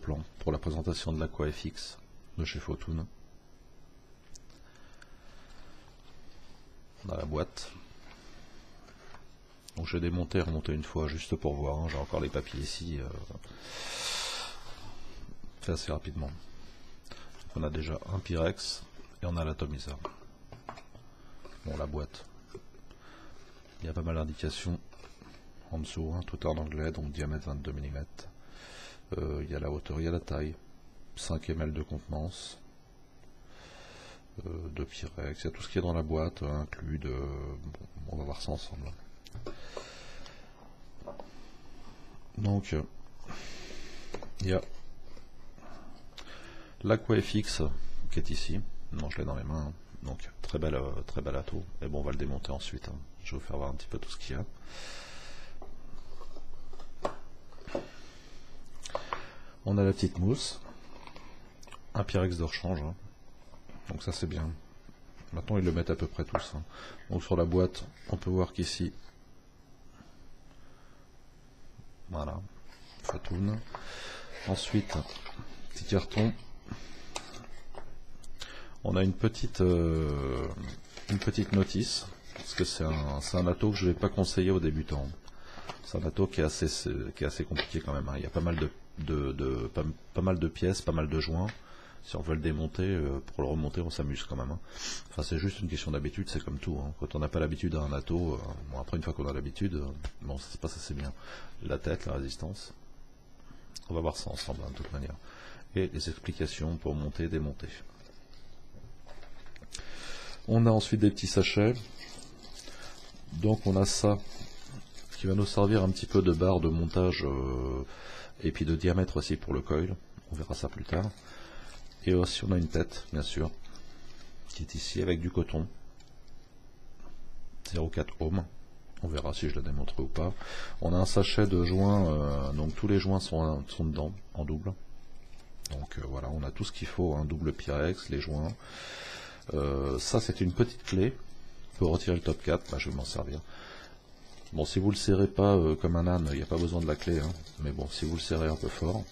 plan pour la présentation de l'AquaFX de chez Photoon. On a la boîte. Donc je vais démonter et remonter une fois juste pour voir, hein. J'ai encore les papiers ici. Fait assez rapidement. Donc on a déjà un Pyrex et on a l'atomiseur. Bon, la boîte. Il y a pas mal d'indications en dessous, hein, tout en anglais, donc diamètre 22 mm. Il y a la hauteur, il y a la taille. 5 ml de contenance. De Pyrex, il y a tout ce qui est dans la boîte, inclus de... Bon, on va voir ça ensemble. Donc, il y a l'AquaFX qui est ici. Non, je l'ai dans les mains. Donc, très bel atout. Et bon, on va le démonter ensuite, hein. Je vais vous faire voir un petit peu tout ce qu'il y a. On a la petite mousse. Un Pyrex de rechange, hein. Donc ça c'est bien. Maintenant ils le mettent à peu près tous, hein. Donc sur la boîte, on peut voir qu'ici, voilà, Photoon. Ensuite, petit carton. On a une petite notice, parce que c'est un ato que je ne vais pas conseiller aux débutants. C'est un ato qui est assez compliqué quand même, hein. Il y a pas mal de pièces, pas mal de joints. Si on veut le démonter, pour le remonter, on s'amuse quand même, hein. Enfin, c'est juste une question d'habitude, c'est comme tout, hein. Quand on n'a pas l'habitude à un ato, bon, après une fois qu'on a l'habitude, bon, ça se passe assez bien. La tête, la résistance, on va voir ça ensemble, hein, de toute manière. Et les explications pour monter et démonter. On a ensuite des petits sachets. Donc on a ça, qui va nous servir un petit peu de barre de montage, et puis de diamètre aussi pour le coil. On verra ça plus tard. Et aussi on a une tête, bien sûr, qui est ici avec du coton. 0,4 ohm. On verra si je la démontre ou pas. On a un sachet de joints, donc tous les joints sont dedans, en double. Donc voilà, on a tout ce qu'il faut, un double Pyrex, les joints. Ça c'est une petite clé pour retirer le top cap, bah, je vais m'en servir. Bon, si vous le serrez pas comme un âne, il n'y a pas besoin de la clé, hein. Mais bon, si vous le serrez un peu fort,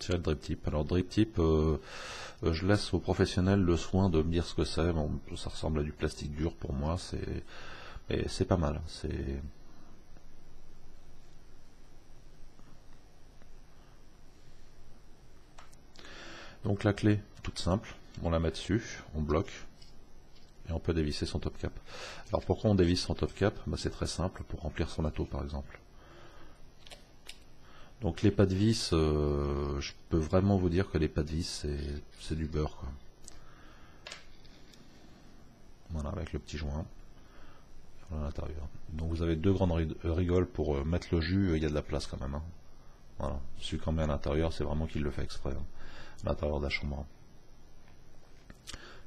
le drip tip. Alors drip tip, je laisse aux professionnels le soin de me dire ce que c'est. Bon, ça ressemble à du plastique dur pour moi, c'est pas mal. Donc la clé, toute simple, on la met dessus, on bloque et on peut dévisser son top cap. Alors pourquoi on dévisse son top cap? Bah, c'est très simple, pour remplir son ato par exemple. Donc les pas de vis, je peux vraiment vous dire que les pas de vis c'est du beurre, quoi. Voilà, avec le petit joint à l'intérieur. Donc vous avez deux grandes rigoles pour mettre le jus, il y a de la place quand même, hein. Voilà, celui qu'on met à l'intérieur, c'est vraiment qu'il le fait exprès, hein, à l'intérieur de la chambre.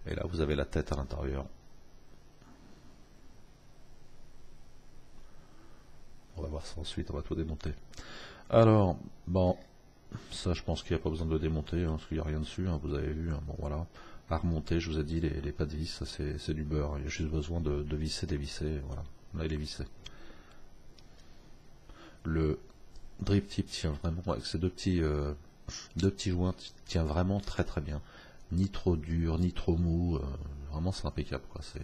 Et là vous avez la tête à l'intérieur. On va voir ça ensuite, on va tout démonter. Alors, bon, ça je pense qu'il n'y a pas besoin de le démonter, hein, parce qu'il n'y a rien dessus, hein, vous avez vu, hein, bon voilà. À remonter, je vous ai dit, les pas de vis, ça c'est du beurre, il y a juste besoin de visser, dévisser, voilà, là il est vissé. Le drip tip tient vraiment, avec ces deux petits joints, tient vraiment très très bien. Ni trop dur, ni trop mou, vraiment c'est impeccable, quoi, c'est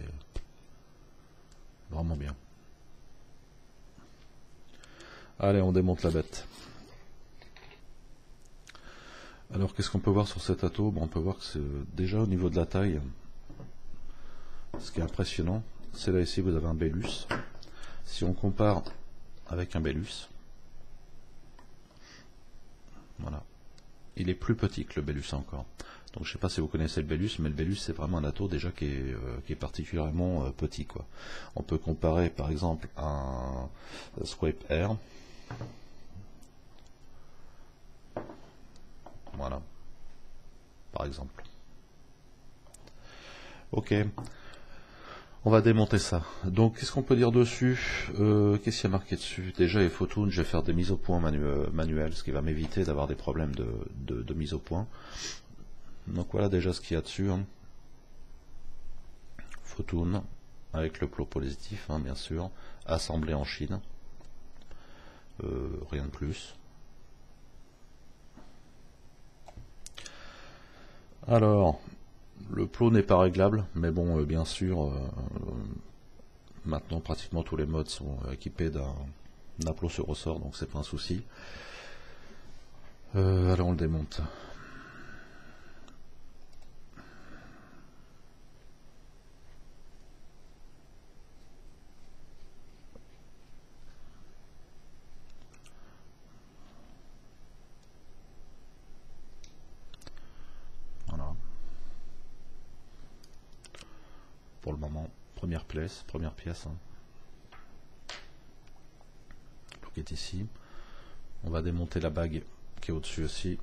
vraiment bien. Allez, on démonte la bête. Alors qu'est-ce qu'on peut voir sur cet ato? Bon, on peut voir que c'est déjà au niveau de la taille, ce qui est impressionnant, c'est là ici vous avez un Bellus. Si on compare avec un Bellus, voilà, il est plus petit que le Bellus encore. Donc je sais pas si vous connaissez le Bellus, mais le Bellus c'est vraiment un ato déjà qui est particulièrement petit, quoi. On peut comparer par exemple à un Swape Air. Voilà, par exemple. Ok, on va démonter ça. Donc, qu'est-ce qu'on peut dire dessus? Qu'est-ce qu'il y a marqué dessus? Déjà, les Photoon, je vais faire des mises au point manuelles, ce qui va m'éviter d'avoir des problèmes de mise au point. Donc voilà déjà ce qu'il y a dessus, hein. Photoon, avec le plot positif, hein, bien sûr, assemblé en Chine, rien de plus. Alors, le plot n'est pas réglable, mais bon, bien sûr, maintenant pratiquement tous les modes sont équipés d'un plot sur ressort, donc c'est pas un souci. Alors on le démonte. Voilà. Pour le moment, première pièce. Hein. Le plot qui est ici. On va démonter la bague qui est au-dessus aussi.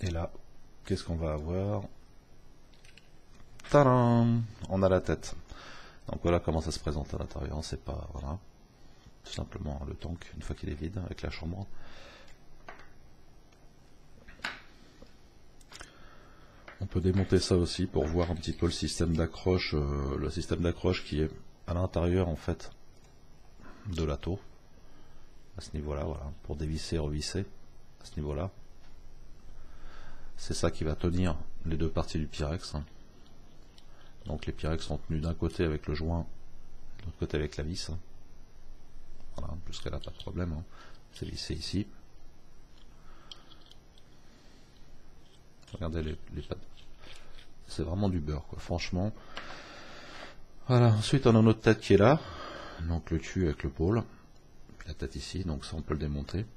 Et là, qu'est-ce qu'on va avoir? Tadam! On a la tête. Donc voilà comment ça se présente à l'intérieur. C'est pas, voilà, tout simplement le tank une fois qu'il est vide avec la chambre. On peut démonter ça aussi pour voir un petit peu le système d'accroche, qui est à l'intérieur en fait de la tour. À ce niveau-là, voilà, pour dévisser et revisser à ce niveau-là. C'est ça qui va tenir les deux parties du Pyrex. Hein. Donc les Pyrex sont tenus d'un côté avec le joint, de l'autre côté avec la vis. Hein. Voilà, jusqu'à là pas de problème. Hein. C'est vissé ici. Regardez les pattes. C'est vraiment du beurre, quoi, franchement. Voilà, ensuite on a notre tête qui est là. Donc le cul avec le pôle. La tête ici, donc ça on peut le démonter.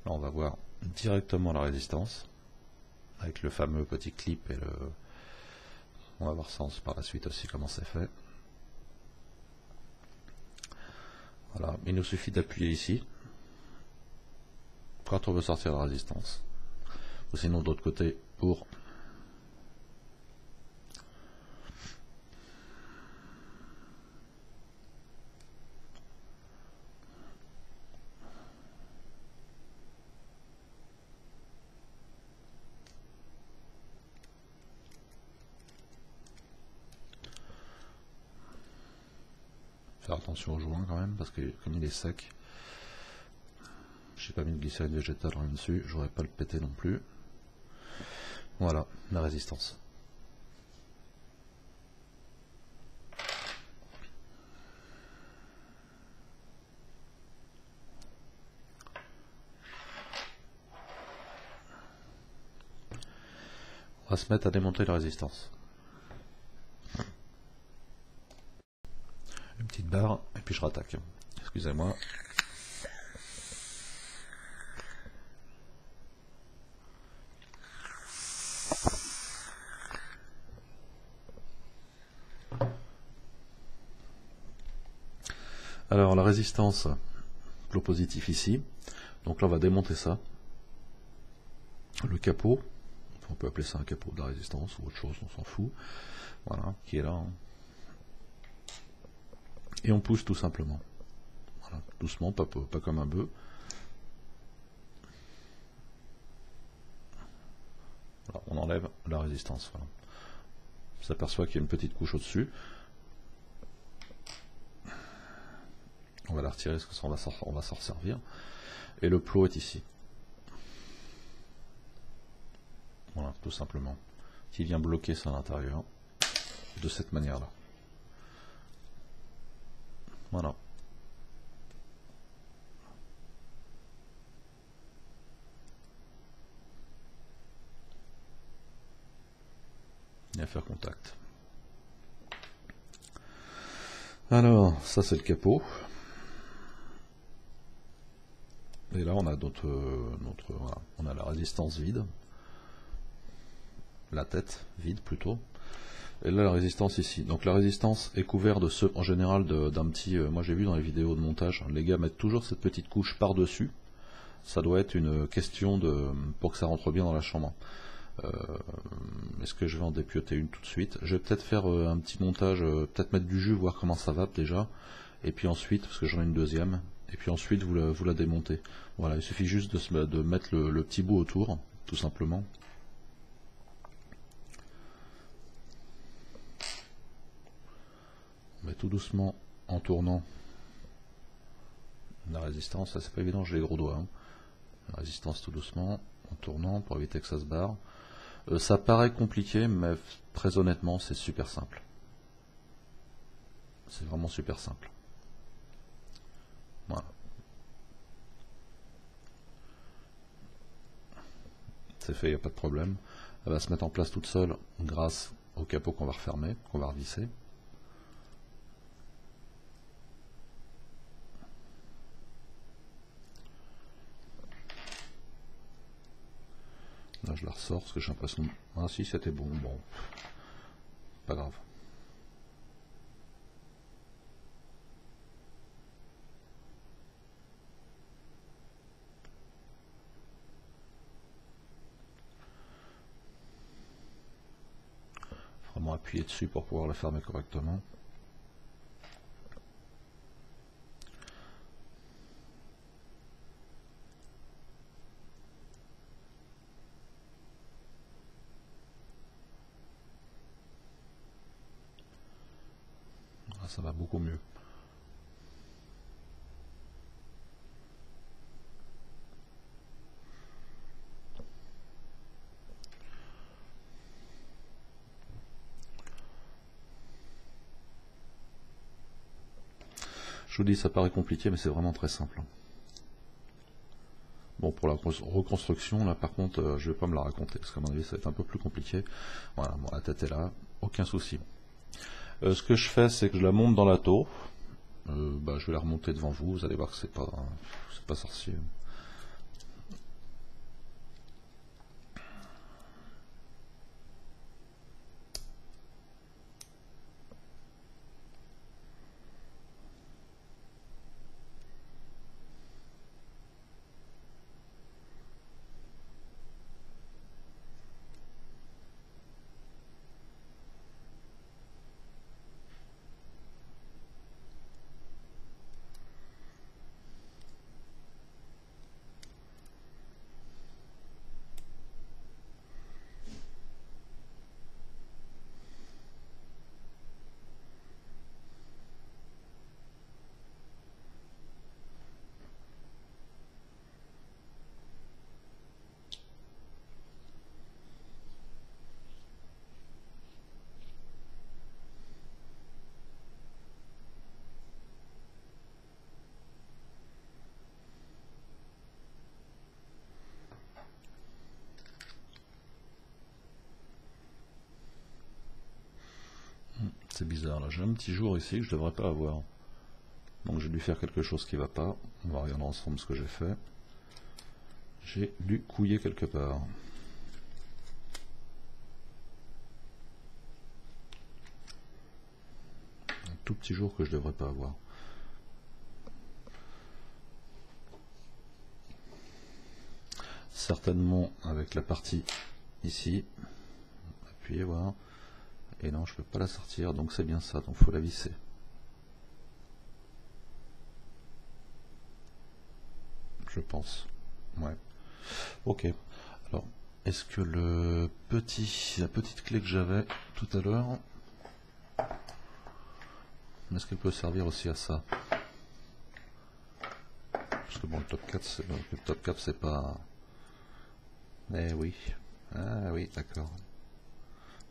Là on va voir directement la résistance avec le fameux petit clip et le... On va voir ça par la suite aussi comment c'est fait. Voilà, il nous suffit d'appuyer ici quand on veut sortir la résistance. Ou sinon de l'autre côté pour faire attention au joint quand même, parce que comme il est sec, j'ai pas mis de glycérine végétale rien dessus, je voudrais pas le péter non plus. Voilà, la résistance. On va se mettre à démonter la résistance. Une petite barre, et puis je rattaque. Excusez-moi. Alors la résistance, plot positif ici. Donc là on va démonter ça. Le capot, on peut appeler ça un capot de la résistance ou autre chose, on s'en fout. Voilà, qui est là. Hein. Et on pousse tout simplement. Voilà, doucement, pas comme un bœuf. Voilà, on enlève la résistance. Voilà. On s'aperçoit qu'il y a une petite couche au-dessus. On va la retirer parce qu'on va s'en resservir. Et le plot est ici. Voilà, tout simplement. Qui vient bloquer ça à l'intérieur. De cette manière-là. Voilà. Et à faire contact. Alors, ça c'est le capot. Et là on a voilà, on a la résistance vide. la tête vide plutôt. Et là la résistance ici. Donc la résistance est couverte en général d'un petit... moi j'ai vu dans les vidéos de montage, les gars mettent toujours cette petite couche par-dessus. Ça doit être une question pour que ça rentre bien dans la chambre. Est-ce que je vais en dépioter une tout de suite? Je vais peut-être faire un petit montage, peut-être mettre du jus, voir comment ça va déjà. Et puis ensuite, parce que j'en ai une deuxième, et puis ensuite vous la démontez. Voilà, il suffit juste de mettre le petit bout autour, tout simplement. Mais tout doucement, en tournant la résistance, ça c'est pas évident, j'ai les gros doigts. Hein. La résistance tout doucement, en tournant pour éviter que ça se barre. Ça paraît compliqué, mais très honnêtement, c'est super simple. C'est vraiment super simple. Voilà. C'est fait, il n'y a pas de problème. Elle va se mettre en place toute seule grâce au capot qu'on va refermer, qu'on va revisser. Là je la ressors parce que j'ai l'impression... Ah si, c'était bon, bon. Pas grave. Vraiment appuyer dessus pour pouvoir la fermer correctement. Ça va beaucoup mieux. Je vous dis, ça paraît compliqué, mais c'est vraiment très simple. Bon, pour la reconstruction, là, par contre, je vais pas me la raconter, parce qu'à mon avis, ça va être un peu plus compliqué. Voilà, bon, la tête est là, aucun souci. Ce que je fais, c'est que je la monte dans la taupe. Je vais la remonter devant vous, vous allez voir que c'est pas sorcier. C'est bizarre, là, j'ai un petit jour ici que je devrais pas avoir. Donc j'ai dû faire quelque chose qui va pas. On va regarder ensemble ce que j'ai fait. J'ai dû couiller quelque part. Un tout petit jour que je devrais pas avoir. Certainement avec la partie ici. Appuyez, voir. Et non, je peux pas la sortir, donc c'est bien ça, donc faut la visser. Je pense. Ouais. Ok. Alors, est-ce que la petite clé que j'avais tout à l'heure, est-ce qu'elle peut servir aussi à ça? Parce que bon, le top 4 c'est pas... Eh oui. Ah oui, d'accord.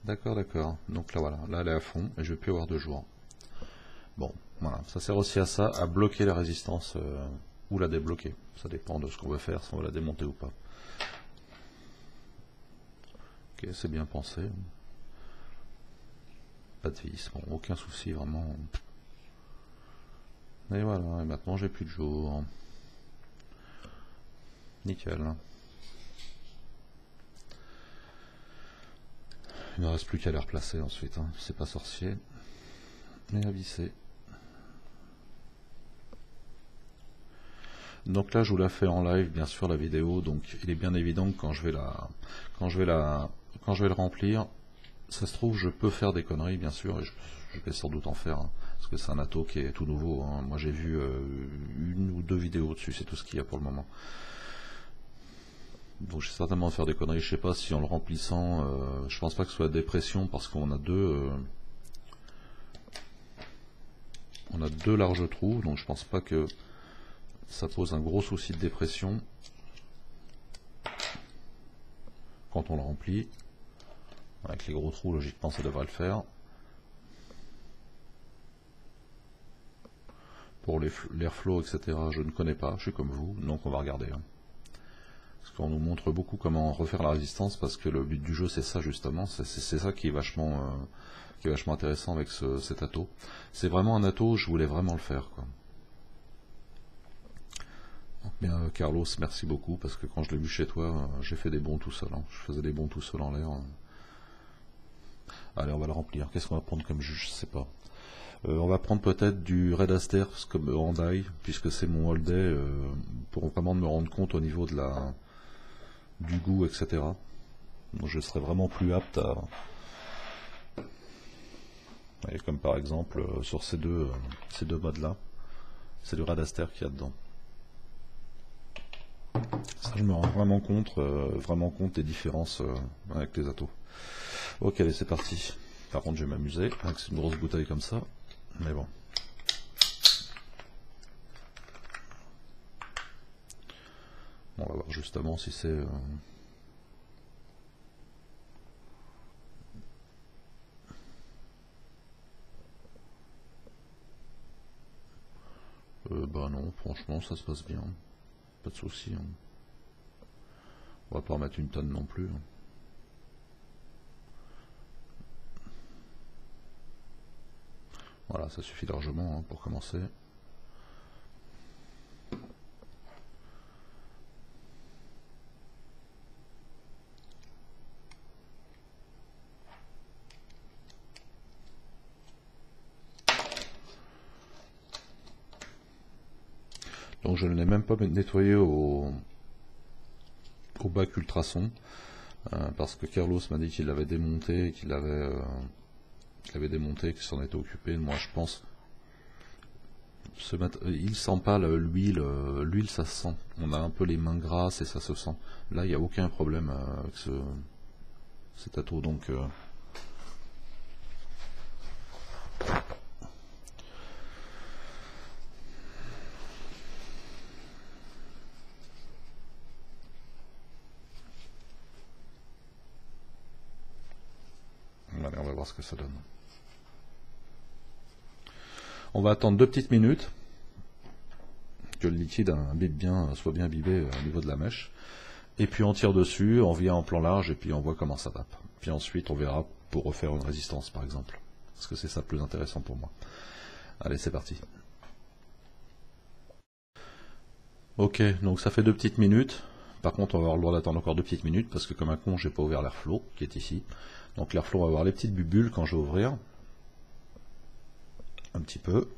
D'accord. Donc là voilà, là elle est à fond et je vais plus avoir de jour. Bon, voilà, ça sert aussi à ça, à bloquer la résistance ou la débloquer. Ça dépend de ce qu'on veut faire, si on va la démonter ou pas. Ok, c'est bien pensé. Pas de vis, bon, aucun souci vraiment. Et voilà, et maintenant j'ai plus de jour. Nickel. Il ne reste plus qu'à les replacer ensuite, hein. C'est pas sorcier, mais à visser. Donc là je vous la fais en live bien sûr la vidéo, donc il est bien évident que quand je vais le remplir, ça se trouve je peux faire des conneries bien sûr, et je vais sans doute en faire, hein, parce que c'est un atto qui est tout nouveau, hein. Moi j'ai vu une ou deux vidéos dessus, c'est tout ce qu'il y a pour le moment. Donc j'ai certainement faire des conneries, je sais pas si en le remplissant, je pense pas que ce soit dépression parce qu'on a deux larges trous, donc je pense pas que ça pose un gros souci de dépression quand on le remplit. Avec les gros trous, logiquement ça devrait le faire. Pour l'airflow, etc., je ne connais pas, je suis comme vous, donc on va regarder, hein. Parce qu'on nous montre beaucoup comment refaire la résistance, parce que le but du jeu c'est ça justement, c'est ça qui est vachement intéressant avec cet atto. C'est vraiment un atto, je voulais vraiment le faire, quoi. Donc, bien, Carlos, merci beaucoup, parce que quand je l'ai vu chez toi, j'ai fait des bonds tout seul, hein. Je faisais des bonds tout seul en l'air. Allez, on va le remplir. Qu'est-ce qu'on va prendre comme jus? Je sais pas. On va prendre peut-être du Red Aster comme Hyundai, puisque c'est mon Holiday, pour vraiment me rendre compte au niveau de du goût, etc. Donc je serais vraiment plus apte à... Et comme par exemple sur ces deux modes-là, c'est le Red Aster qu'il y a dedans. Ça, je me rends vraiment compte des différences avec les attos. Ok, allez, c'est parti. Par contre, je vais m'amuser avec une grosse bouteille comme ça, mais bon. On va voir justement si c'est... bah non, franchement, ça se passe bien. Pas de soucis, hein. On va pas remettre une tonne non plus, hein. Voilà, ça suffit largement, hein, pour commencer. Donc je ne l'ai même pas nettoyé au bac ultrason, parce que Carlos m'a dit qu'il l'avait démonté, qu'il avait démonté, qu'il s'en était occupé. Moi je pense, il sent pas l'huile, l'huile ça se sent. On a un peu les mains grasses et ça se sent. Là il n'y a aucun problème avec cet atto, donc allez, on va voir ce que ça donne. On va attendre 2 petites minutes que le liquide soit bien imbibé au niveau de la mèche, et puis on tire dessus, on vient en plan large et puis on voit comment ça tape. Puis ensuite on verra pour refaire une résistance par exemple, parce que c'est ça le plus intéressant pour moi. Allez, c'est parti. Ok, donc ça fait 2 petites minutes. Par contre on va avoir le droit d'attendre encore 2 petites minutes, parce que comme un con j'ai pas ouvert l'airflow qui est ici. Donc l'airflow va avoir les petites bulles quand je vais ouvrir. Un petit peu.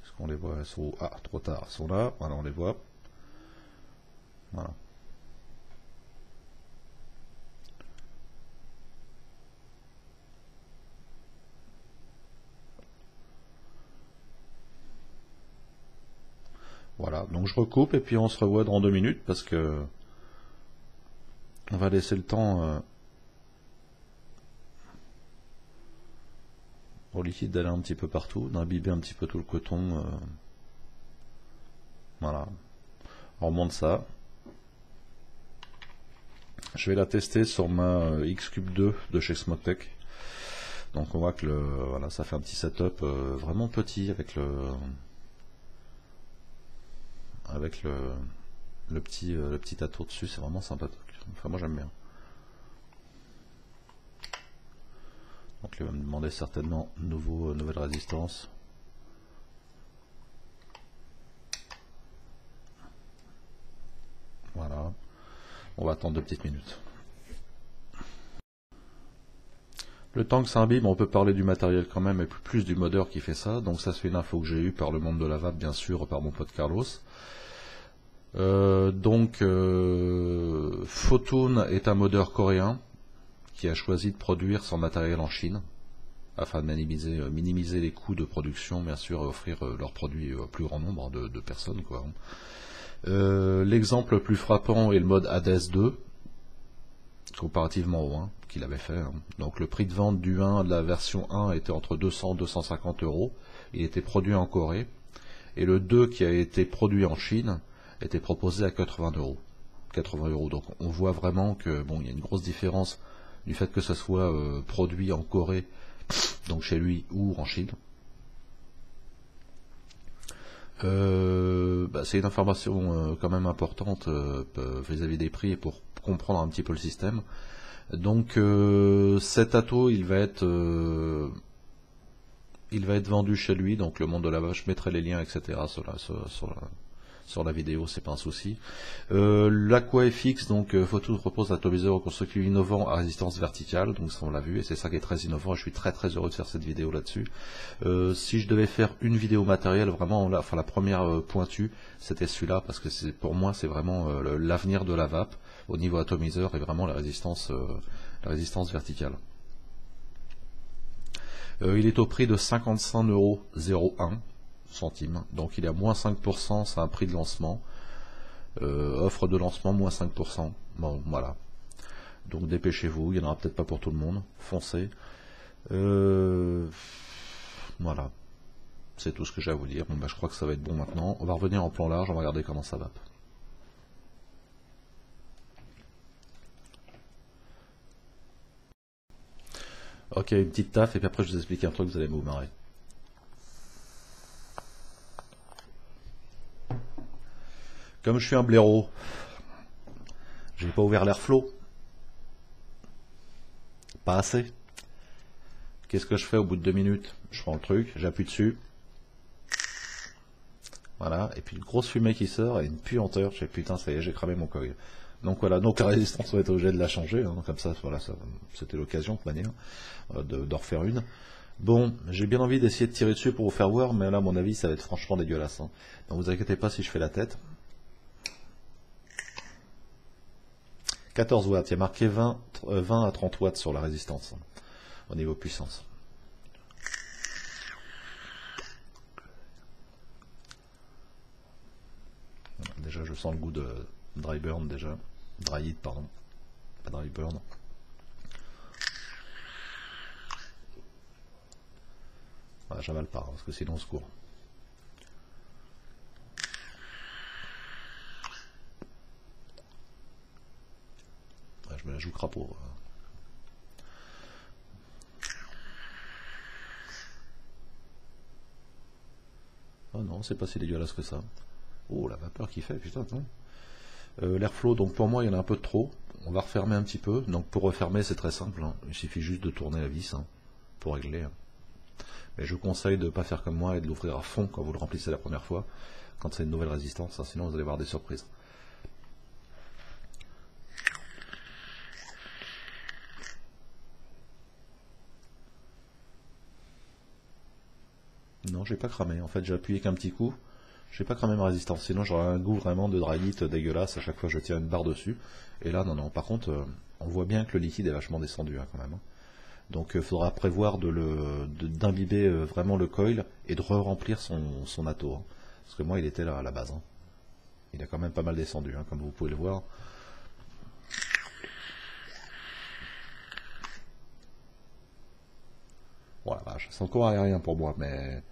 Est-ce qu'on les voit? Elles sont... Ah, trop tard, elles sont là. Voilà, on les voit. Voilà. Voilà, donc je recoupe et puis on se revoit dans 2 minutes, parce que on va laisser le temps au liquide d'aller un petit peu partout, d'imbiber un petit peu tout le coton. Voilà, on remonte ça. Je vais la tester sur ma X-Cube 2 de chez Smoketech. Donc on voit que voilà, ça fait un petit setup vraiment petit avec le petit atto dessus, c'est vraiment sympathique. Enfin moi j'aime bien. Donc il va me demander certainement nouvelle résistance. Voilà. On va attendre 2 petites minutes. Le temps que ça imbibe, on peut parler du matériel quand même, et plus du modeur qui fait ça. Donc ça, c'est une info que j'ai eue par le monde de la vape, bien sûr, par mon pote Carlos. Photoon est un modeur coréen qui a choisi de produire son matériel en Chine, afin de minimiser les coûts de production, bien sûr, et offrir leurs produits au plus grand nombre de personnes, quoi. L'exemple le plus frappant est le mode Hades 2, comparativement au 1 qu'il avait fait. Donc le prix de vente du 1 de la version 1 était entre 200 et 250 euros. Il était produit en Corée. Et le 2 qui a été produit en Chine était proposé à 80 euros. 80 euros. Donc on voit vraiment que bon, il y a une grosse différence du fait que ce soit produit en Corée, donc chez lui, ou en Chine. C'est une information quand même importante vis-à-vis des prix et pour comprendre un petit peu le système. Donc cet ato il va être vendu chez lui, donc le monde de la vache, je mettrai les liens etc sur la vidéo, c'est pas un souci. L'AquaFX, donc Photoon propose un atomiseur constructif innovant à résistance verticale, donc ça on l'a vu et c'est ça qui est très innovant et je suis très heureux de faire cette vidéo là-dessus. Si je devais faire une vidéo matérielle, vraiment la première pointue, c'était celui-là parce que pour moi c'est vraiment l'avenir de la vape au niveau atomiseur et vraiment la résistance verticale. Il est au prix de 55,01 €, donc il est à moins 5%, c'est un prix de lancement, offre de lancement moins 5%, bon voilà, donc dépêchez-vous, il n'y en aura peut-être pas pour tout le monde, foncez, voilà, c'est tout ce que j'ai à vous dire. Bon, je crois que ça va être bon maintenant, on va revenir en plan large, on va regarder comment ça va. Ok, une petite taf et puis après je vous explique un truc, vous allez vous marrer. Comme je suis un blaireau, j'ai pas ouvert l'airflow. Pas assez. Qu'est-ce que je fais au bout de 2 minutes? Je prends le truc, j'appuie dessus. Voilà, et puis une grosse fumée qui sort et une puanteur. Je fais putain, ça y est, j'ai cramé mon coil. Donc voilà, donc la résistance va être obligée de la changer, hein, comme ça, voilà, c'était l'occasion de manière de refaire une. Bon, j'ai bien envie d'essayer de tirer dessus pour vous faire voir, mais là, à mon avis, ça va être franchement dégueulasse. Hein. Donc vous inquiétez pas si je fais la tête. 14 watts, il y a marqué 20 à 30 watts sur la résistance, hein, au niveau puissance. Déjà, je sens le goût de dry burn, déjà. Dry heat, pardon. Pas dry burn. Voilà, j'avale pas, parce que sinon on se court. Ouais, je me la joue crapaud. Oh non, c'est pas si dégueulasse que ça. Oh, la vapeur qu'il fait, putain. L'airflow, donc pour moi, il y en a un peu de trop. On va refermer un petit peu. Donc pour refermer, c'est très simple. Hein. Il suffit juste de tourner la vis pour régler. Hein. Mais je vous conseille de ne pas faire comme moi et de l'ouvrir à fond quand vous le remplissez la première fois, quand c'est une nouvelle résistance. Hein, sinon, vous allez avoir des surprises. Non, j'ai pas cramé. En fait, j'ai appuyé qu'un petit coup. J'ai pas cramé ma résistance. Sinon, j'aurais un goût vraiment de dry heat dégueulasse à chaque fois que je tiens une barre dessus. Et là, non. Par contre, on voit bien que le liquide est vachement descendu hein, quand même. Hein. Donc, il faudra prévoir d'imbiber vraiment le coil et de re-remplir son ato. Hein. Parce que moi, il était là à la base. Hein. Il a quand même pas mal descendu, hein, comme vous pouvez le voir. Voilà, vache. C'est encore aérien pour moi, mais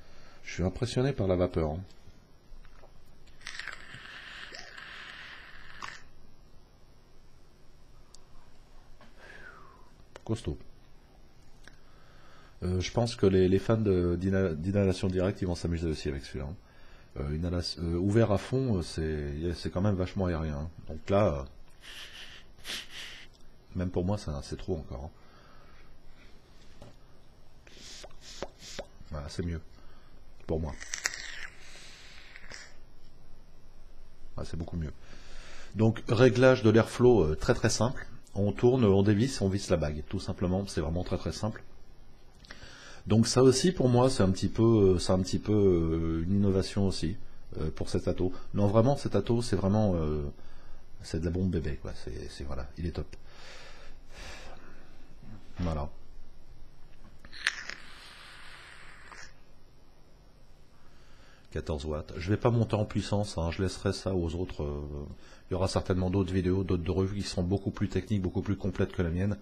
je suis impressionné par la vapeur. Hein. Costaud. Je pense que les fans d'inhalation directe, ils vont s'amuser aussi avec celui-là. Hein. Ouvert à fond, c'est quand même vachement aérien. Hein. Donc là, même pour moi, c'est trop encore. Hein. Voilà, c'est mieux. Pour moi. Voilà, c'est beaucoup mieux. Donc, réglage de l'airflow très simple. On tourne, on dévisse, on visse la bague. Tout simplement, c'est vraiment très simple. Donc ça aussi pour moi c'est un petit peu une innovation aussi pour cet ato. Non vraiment cet ato c'est vraiment c'est de la bombe bébé quoi. Voilà, il est top. Voilà. 14 watts. Je vais pas monter en puissance, hein, je laisserai ça aux autres. Il y aura certainement d'autres vidéos, d'autres revues qui seront beaucoup plus techniques, beaucoup plus complètes que la mienne.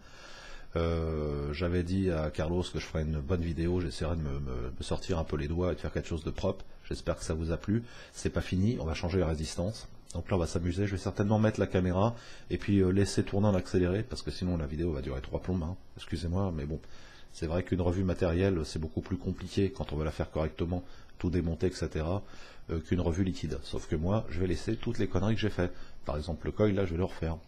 J'avais dit à Carlos que je ferais une bonne vidéo, j'essaierai de me sortir un peu les doigts et de faire quelque chose de propre. J'espère que ça vous a plu. C'est pas fini, on va changer la résistance. Donc là on va s'amuser, je vais certainement mettre la caméra et puis laisser tourner en accéléré parce que sinon la vidéo va durer 3 plombes. Hein. Excusez-moi, mais bon, c'est vrai qu'une revue matérielle c'est beaucoup plus compliqué quand on veut la faire correctement, tout démonter, etc. Qu'une revue liquide. Sauf que moi je vais laisser toutes les conneries que j'ai fait. Par exemple le coil là je vais le refaire.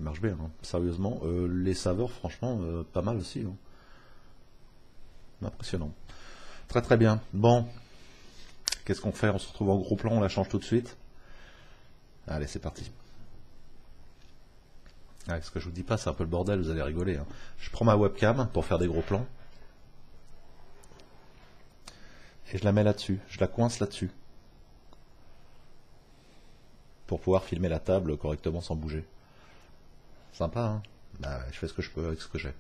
Il marche bien, hein. Sérieusement. Les saveurs, franchement, pas mal aussi. Hein. Impressionnant. Très très bien. Bon, qu'est-ce qu'on fait? On se retrouve en gros plan, on la change tout de suite. Allez, c'est parti. Ah, ce que je vous dis pas, c'est un peu le bordel, vous allez rigoler. Hein. Je prends ma webcam pour faire des gros plans. Et je la mets là-dessus. Je la coince là-dessus. Pour pouvoir filmer la table correctement sans bouger. Sympa, hein? Bah, je fais ce que je peux avec ce que j'ai.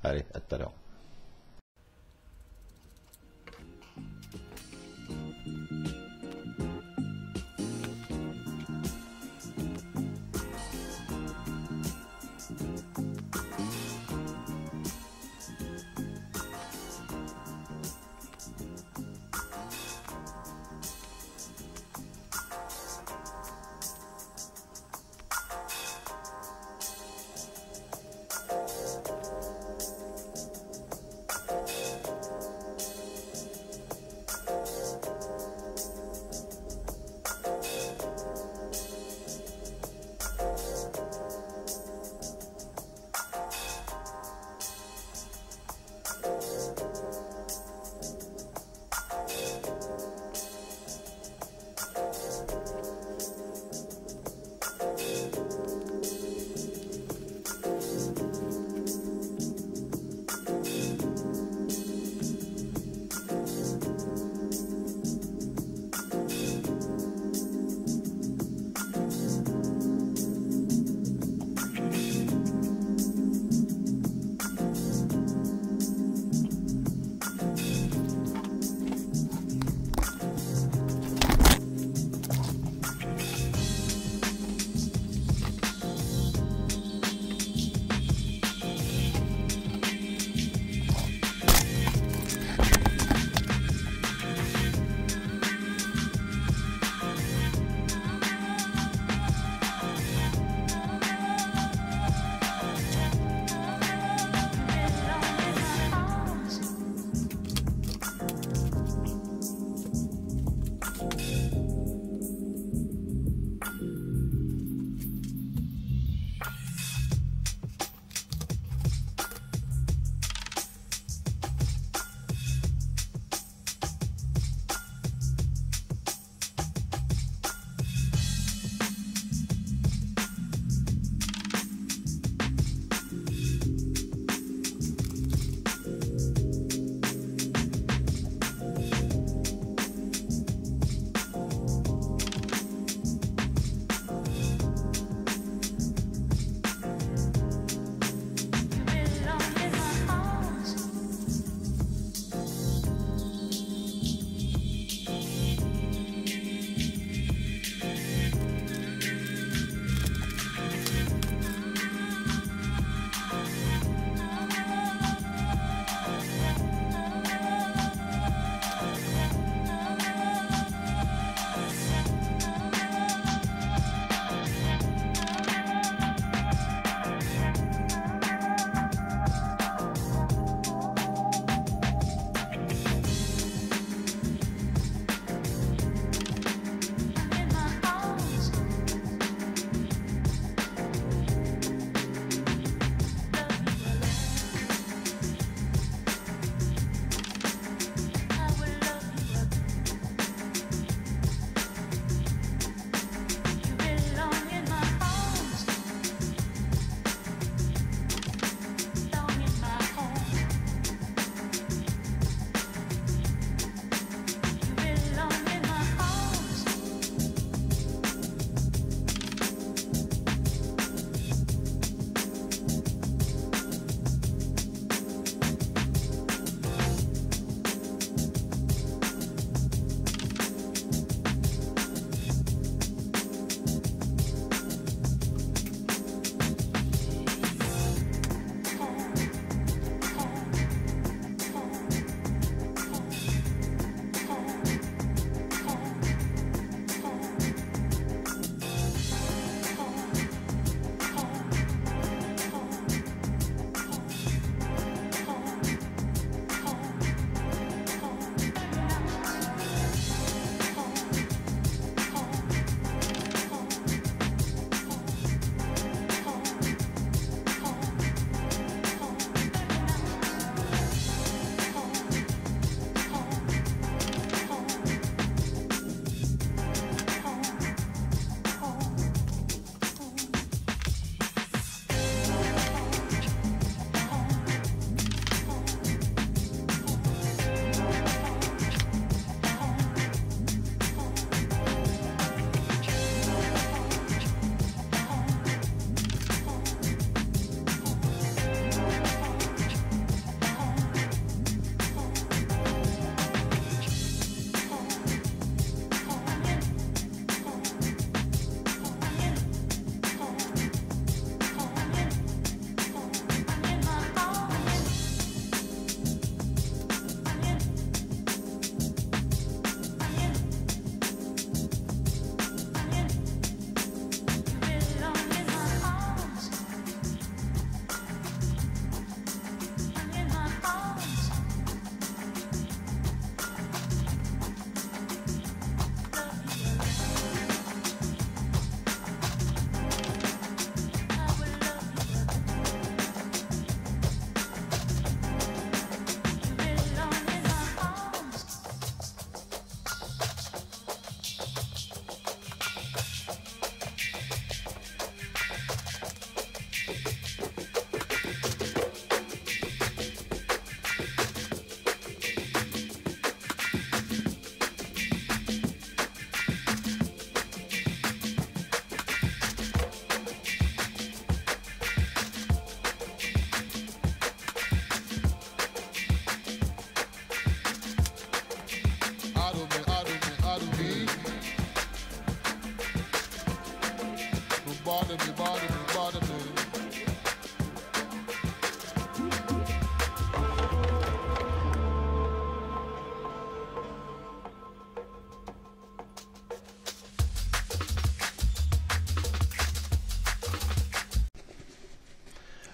Allez, à tout à l'heure.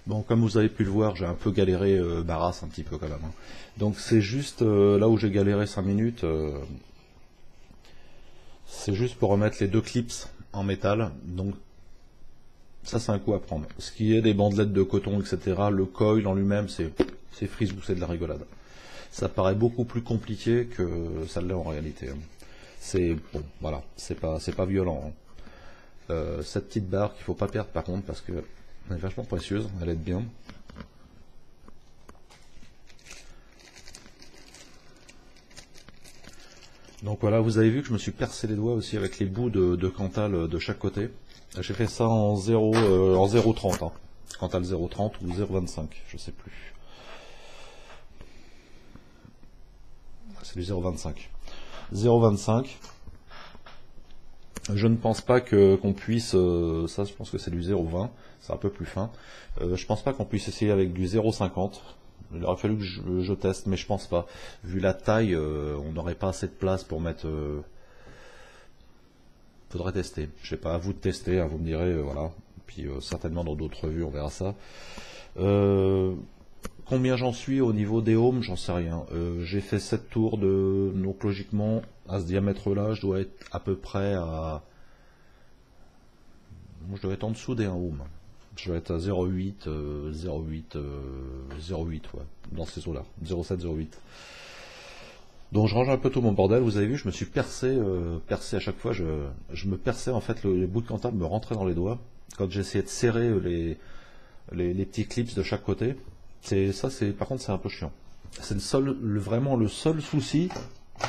Bon, comme vous avez pu le voir, j'ai un peu galéré Barras un petit peu quand même. Hein. Donc c'est juste là où j'ai galéré 5 minutes, c'est juste pour remettre les deux clips en métal. Donc ça c'est un coup à prendre. Ce qui est des bandelettes de coton, etc., le coil en lui-même, c'est frisbou, c'est de la rigolade. Ça paraît beaucoup plus compliqué que ça l'est en réalité. Hein. C'est bon, voilà, c'est pas violent. Hein. Cette petite barre qu'il faut pas perdre par contre parce que elle est vachement précieuse, elle aide bien. Donc voilà, vous avez vu que je me suis percé les doigts aussi avec les bouts de Cantal de chaque côté. J'ai fait ça en 0,30, hein. Cantal 0,30 ou 0,25, je sais plus. C'est du 0,25. 0,25. Je ne pense pas qu'on puisse, ça je pense que c'est du 0,20, c'est un peu plus fin. Je pense pas qu'on puisse essayer avec du 0,50. Il aurait fallu que je teste, mais je pense pas. Vu la taille, on n'aurait pas assez de place pour mettre... Faudrait tester. Je sais pas, à vous de tester, hein, vous me direz, voilà. Puis certainement dans d'autres revues, on verra ça. Combien j'en suis au niveau des ohms, j'en sais rien. J'ai fait 7 tours donc logiquement, à ce diamètre-là, je dois être à peu près à... Moi, je dois être en dessous des 1 ohm. Je dois être à 0,8, 0,8, 0,8, ouais, dans ces eaux-là. 0,7, 0,8. Donc je range un peu tout mon bordel, vous avez vu, je me suis percé à chaque fois, je me perçais en fait, les bouts de Cantal me rentraient dans les doigts. Quand j'essayais de serrer les petits clips de chaque côté, par contre c'est un peu chiant. C'est vraiment le seul souci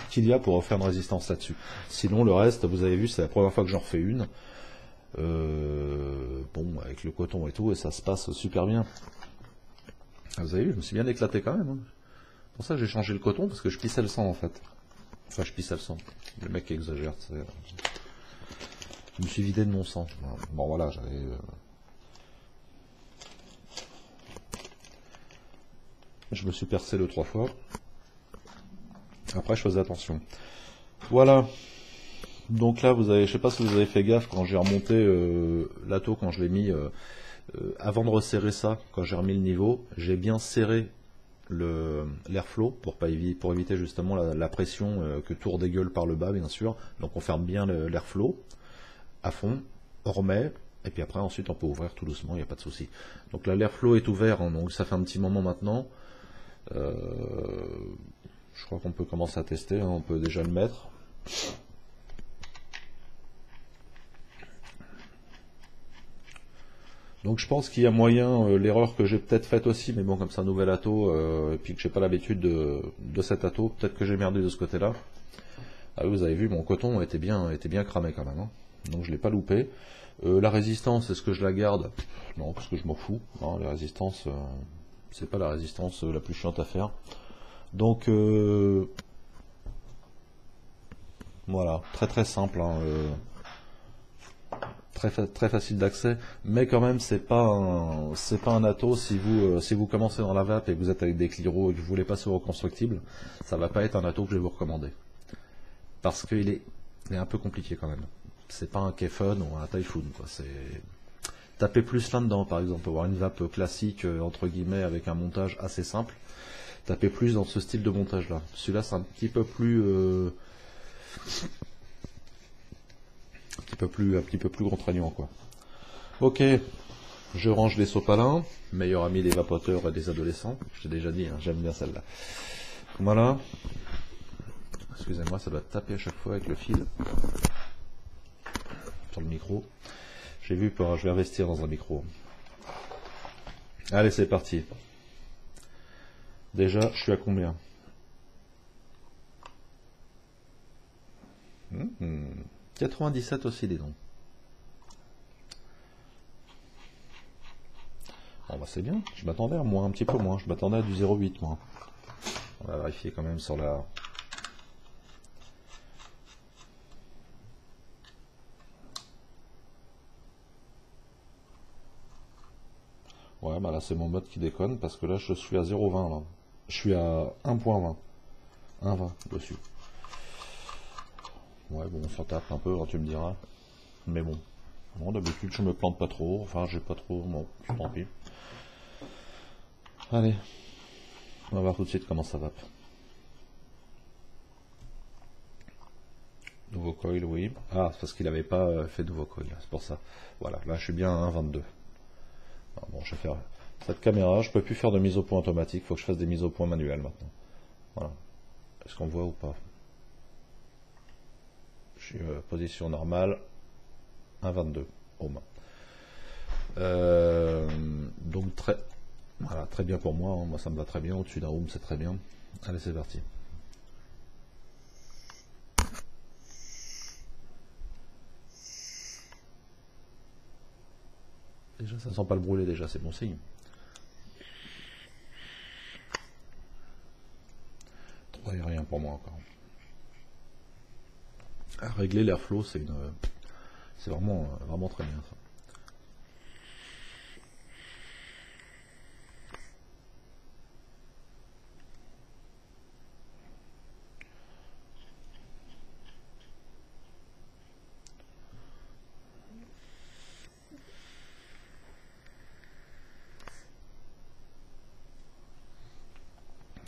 qu'il y a pour faire une résistance là-dessus. Sinon le reste, vous avez vu, c'est la première fois que j'en refais une. Bon, avec le coton et tout, et ça se passe super bien. Vous avez vu, je me suis bien éclaté quand même. Hein. C'est pour ça que j'ai changé le coton, parce que je pissais le sang en fait. Enfin, je pissais le sang. Le mec qui exagère, tu sais. Je me suis vidé de mon sang. Bon, voilà, je me suis percé 2-3 fois. Après, je faisais attention. Voilà. Donc là, je sais pas si vous avez fait gaffe quand j'ai remonté l'atto, quand je l'ai mis, avant de resserrer ça, quand j'ai remis le niveau, j'ai bien serré l'airflow pour éviter justement la pression que tout redégueule par le bas, bien sûr. Donc on ferme bien l'airflow à fond, on remet, et puis après ensuite on peut ouvrir tout doucement, il n'y a pas de souci. Donc là l'airflow est ouvert, hein, donc ça fait un petit moment maintenant. Je crois qu'on peut commencer à tester, hein, on peut déjà le mettre. Donc je pense qu'il y a moyen, l'erreur que j'ai peut-être faite aussi, mais bon, comme c'est un nouvel atto, et puis que j'ai pas l'habitude de cet atto, peut-être que j'ai merdé de ce côté-là. Ah, vous avez vu, mon coton était bien cramé quand même, hein. Donc je l'ai pas loupé. La résistance, est-ce que je la garde? Non, parce que je m'en fous. Non, la résistance, c'est pas la résistance la plus chiante à faire. Donc voilà, très simple. Hein, très facile d'accès, mais quand même c'est pas un atto si vous commencez dans la vape et que vous êtes avec des cliros et que vous voulez passer au reconstructible, ça va pas être un atto que je vais vous recommander, parce qu'il est un peu compliqué quand même. C'est pas un Kefun ou un Typhoon, quoi. C'est taper plus là-dedans, par exemple, avoir une vape classique entre guillemets avec un montage assez simple, taper plus dans ce style de montage là. Celui-là c'est un petit peu plus un petit peu plus contraignant, quoi. Ok, je range les sopalins, meilleur ami des vapoteurs et des adolescents. Je t'ai déjà dit, hein, j'aime bien celle-là. Voilà. Excusez-moi, ça doit taper à chaque fois avec le fil sur le micro. J'ai vu, je vais investir dans un micro. Allez, c'est parti. Déjà, je suis à combien? 97 aussi, dis donc. Bon bah c'est bien, je m'attendais à moins, un petit peu moins, je m'attendais à du 0,8 moi. On va vérifier quand même sur la... Ouais, bah là c'est mon mode qui déconne parce que là je suis à 0,20 là. Je suis à 1,20. 1,20 dessus. Ouais, bon, on s'en tape un peu, hein, tu me diras. Mais bon. Bon, d'habitude je me plante pas trop. Enfin, j'ai pas trop. Bon, tant pis. Allez. On va voir tout de suite comment ça va. Nouveau coil, oui. Ah, c'est parce qu'il n'avait pas fait de nouveau coil, c'est pour ça. Voilà, là je suis bien à 1,22. Bon, je vais faire cette caméra, je peux plus faire de mise au point automatique, il faut que je fasse des mises au point manuelles maintenant. Voilà. Est-ce qu'on voit ou pas? Je suis position normale, 1,22. Home. Donc voilà, très bien pour moi, hein. Moi ça me va très bien, au-dessus d'un home c'est très bien. Allez, c'est parti. Déjà ça sent pas le brûler, déjà c'est bon signe. 3 et rien pour moi encore. À régler l'airflow, c'est vraiment très bien ça.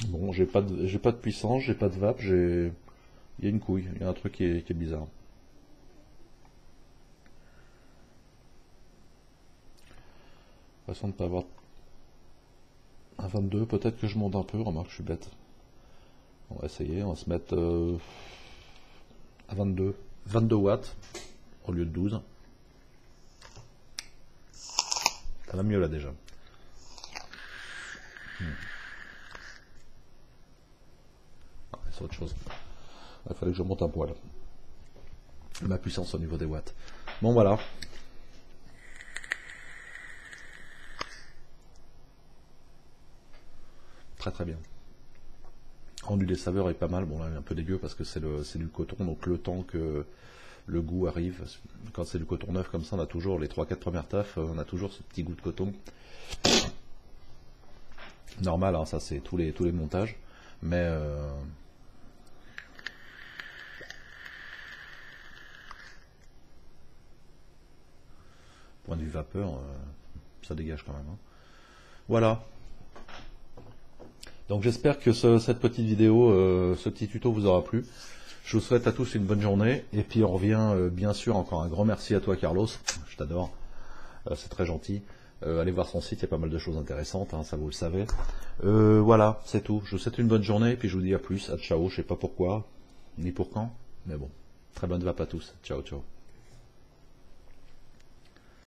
Bon, j'ai pas de puissance, j'ai pas de vape, il y a une couille, il y a un truc qui est bizarre. Façon de pas avoir un 22, peut-être que je monte un peu, remarque, je suis bête. On va essayer, on va se mettre à 22 watts au lieu de 12. Ça va mieux là déjà. Ah, c'est autre chose. Il fallait que je monte un poil. Ma puissance au niveau des watts. Bon voilà. Très très bien. Rendu des saveurs est pas mal. Bon là il est un peu dégueu parce que c'est du coton, donc le temps que le goût arrive, quand c'est du coton neuf comme ça, on a toujours les 3-4 premières taffes, on a toujours ce petit goût de coton. Normal, hein, ça c'est tous les montages, mais point de vue vapeur, ça dégage quand même. Hein. Voilà. Donc j'espère que cette petite vidéo, ce petit tuto vous aura plu. Je vous souhaite à tous une bonne journée, et puis on revient bien sûr, encore un grand merci à toi Carlos, je t'adore, c'est très gentil. Allez voir son site, il y a pas mal de choses intéressantes, hein, ça vous le savez. Voilà, c'est tout. Je vous souhaite une bonne journée, et puis je vous dis à plus, à ciao, je sais pas pourquoi, ni pour quand, mais bon. Très bonne vape à tous, ciao ciao.